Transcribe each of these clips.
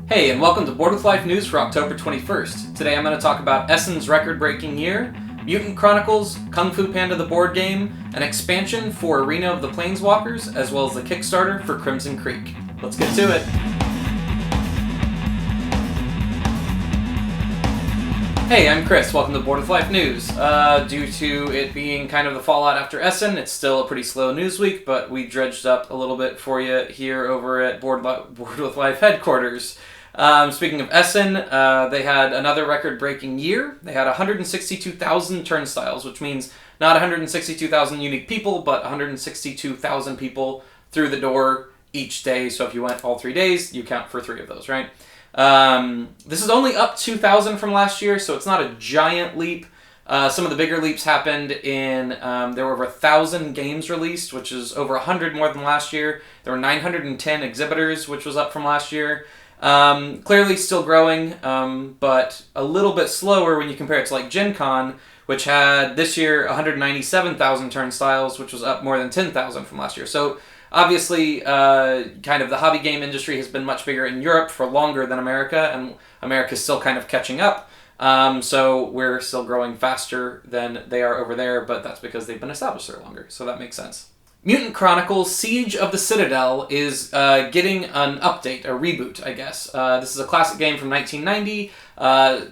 Hey, and welcome to Board with Life News for October 21st. Today I'm going to talk about Essen's record-breaking year, Mutant Chronicles, Kung Fu Panda the board game, an expansion for Arena of the Planeswalkers, as well as the Kickstarter for Crimson Creek. Let's get to it. Hey, I'm Chris. Welcome to Board with Life News. Due to it being kind of the fallout after Essen, it's still a pretty slow news week, but we dredged up a little bit for you here over at Board with Life headquarters. Speaking of Essen, they had another record-breaking year. They had 162,000 turnstiles, which means not 162,000 unique people, but 162,000 people through the door each day. So if you went all 3 days, you count for 3 of those, right? This is only up 2,000 from last year, so it's not a giant leap. Some of the bigger leaps happened in, there were over 1,000 games released, which is over 100 more than last year. There were 910 exhibitors, which was up from last year. Clearly still growing, but a little bit slower when you compare it to like Gen Con, which had this year 197,000 turnstiles, which was up more than 10,000 from last year. So obviously, kind of the hobby game industry has been much bigger in Europe for longer than America, and America's still kind of catching up. So we're still growing faster than they are over there, but that's because they've been established there longer, so that makes sense. Mutant Chronicles Siege of the Citadel is getting an update, a reboot, I guess. This is a classic game from 1990.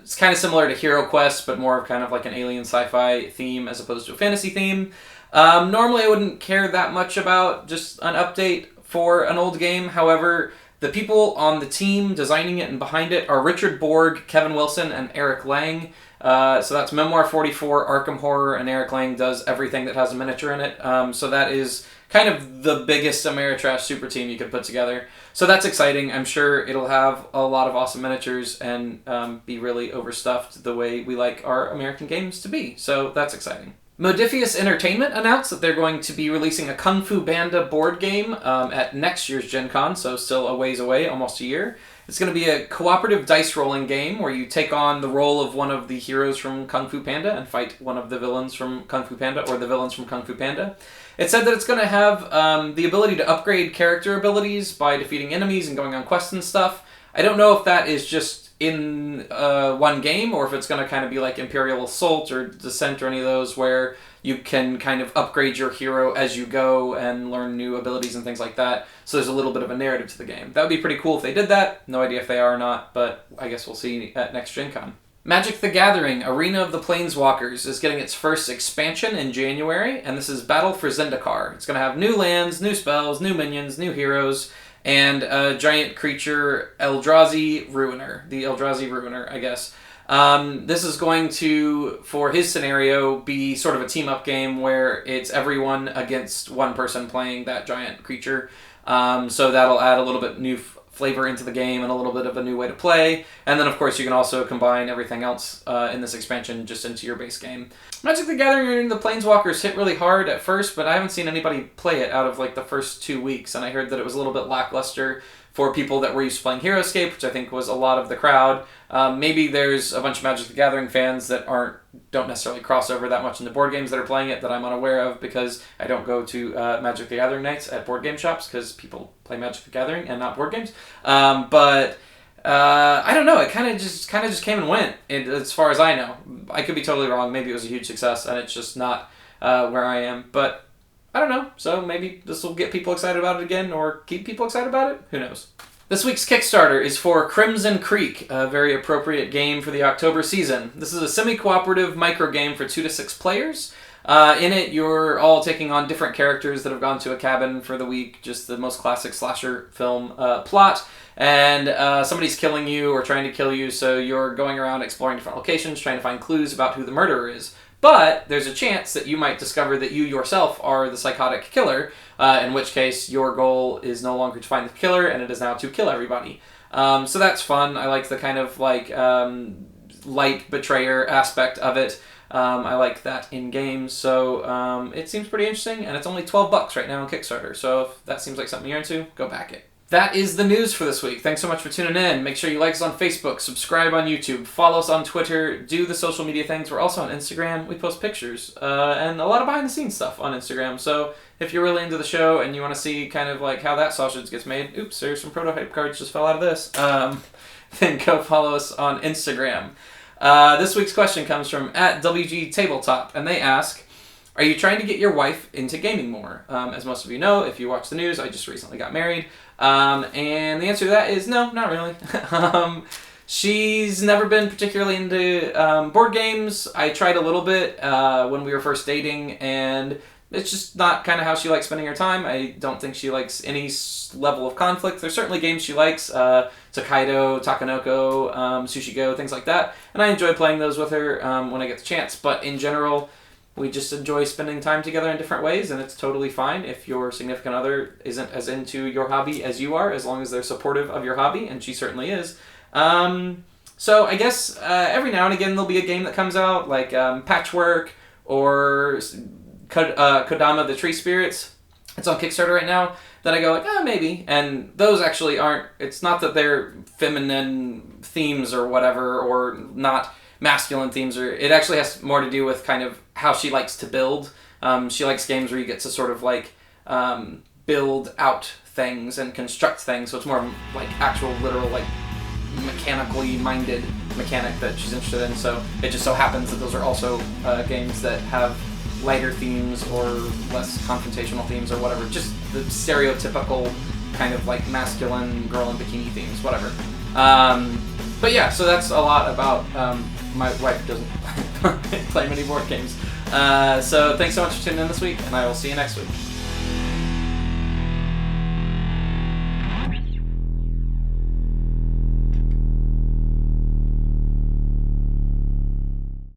It's kind of similar to Hero Quest, but more of kind of like an alien sci-fi theme as opposed to a fantasy theme. Normally I wouldn't care that much about just an update for an old game. However, the people on the team designing it and behind it are Richard Borg, Kevin Wilson, and Eric Lang. So that's Memoir 44, Arkham Horror, and Eric Lang does everything that has a miniature in it. So that is kind of the biggest Ameritrash super team you could put together. So that's exciting. I'm sure it'll have a lot of awesome miniatures and be really overstuffed the way we like our American games to be. So that's exciting. Modifius Entertainment announced that they're going to be releasing a Kung Fu Panda board game at next year's Gen Con, so still a ways away, almost a year. It's going to be a cooperative dice rolling game where you take on the role of one of the heroes from Kung Fu Panda and fight one of the villains from Kung Fu Panda or the villains from Kung Fu Panda. It said that it's going to have the ability to upgrade character abilities by defeating enemies and going on quests and stuff. I don't know if that is just in one game or if it's going to kind of be like Imperial Assault or Descent or any of those where you can kind of upgrade your hero as you go and learn new abilities and things like that. So there's a little bit of a narrative to the game. That would be pretty cool if they did that. No idea if they are or not, but I guess we'll see at next Gen Con. Magic the Gathering, Arena of the Planeswalkers, is getting its first expansion in January, and this is Battle for Zendikar. It's going to have new lands, new spells, new minions, new heroes, and a giant creature, Eldrazi Ruiner. The Eldrazi Ruiner, I guess. This is going to, for his scenario, be sort of a team-up game where it's everyone against one person playing that giant creature. So that'll add a little bit new flavor into the game and a little bit of a new way to play. And then, of course, you can also combine everything else in this expansion just into your base game. Magic the Gathering the Planeswalkers hit really hard at first, but I haven't seen anybody play it out of like the first 2 weeks, and I heard that it was a little bit lackluster for people that were used to playing HeroScape, which I think was a lot of the crowd. Maybe there's a bunch of Magic the Gathering fans that don't necessarily cross over that much into board games that are playing it that I'm unaware of because I don't go to Magic the Gathering nights at board game shops because people play Magic the Gathering and not board games. But I don't know. It kind of just came and went. As far as I know, I could be totally wrong. Maybe it was a huge success and it's just not where I am. But I don't know. So maybe this will get people excited about it again or keep people excited about it. Who knows? This week's Kickstarter is for Crimson Creek, a very appropriate game for the October season. This is a semi-cooperative micro game for 2 to 6 players. In it, you're all taking on different characters that have gone to a cabin for the week, just the most classic slasher film plot. And somebody's killing you or trying to kill you, so you're going around exploring different locations, trying to find clues about who the murderer is. But there's a chance that you might discover that you yourself are the psychotic killer, in which case your goal is no longer to find the killer, and it is now to kill everybody. So that's fun. I like the kind of like light betrayer aspect of it. I like that in games, so it seems pretty interesting, and it's only $12 right now on Kickstarter, so if that seems like something you're into, go back it. That is the news for this week. Thanks so much for tuning in. Make sure you like us on Facebook, subscribe on YouTube, follow us on Twitter, do the social media things. We're also on Instagram. We post pictures and a lot of behind-the-scenes stuff on Instagram, so if you're really into the show and you want to see kind of like how that sausage gets made, oops, there's some prototype cards just fell out of this, then go follow us on Instagram. This week's question comes from @WG Tabletop, and they ask, are you trying to get your wife into gaming more? As most of you know, if you watch the news, I just recently got married. And the answer to that is no, not really. She's never been particularly into board games. I tried a little bit when we were first dating, and it's just not kind of how she likes spending her time. I don't think she likes any level of conflict. There's certainly games she likes, Tokaido, Takanoko, Sushi Go, things like that. And I enjoy playing those with her when I get the chance. But in general, we just enjoy spending time together in different ways, and it's totally fine if your significant other isn't as into your hobby as you are, as long as they're supportive of your hobby, and she certainly is. So I guess every now and again there'll be a game that comes out, like Patchwork or Kodama the Tree Spirits. It's on Kickstarter right now, that I go like, maybe. And those actually aren't, it's not that they're feminine themes or whatever, or not masculine themes, or it actually has more to do with kind of how she likes to build. She likes games where you get to sort of like build out things and construct things, so it's more like actual literal like mechanically minded mechanic that she's interested in. So it just so happens that those are also games that have lighter themes or less confrontational themes or whatever, just the stereotypical kind of like masculine girl in bikini themes, whatever. But yeah, so that's a lot about my wife doesn't play many board games. So thanks so much for tuning in this week, and I will see you next week.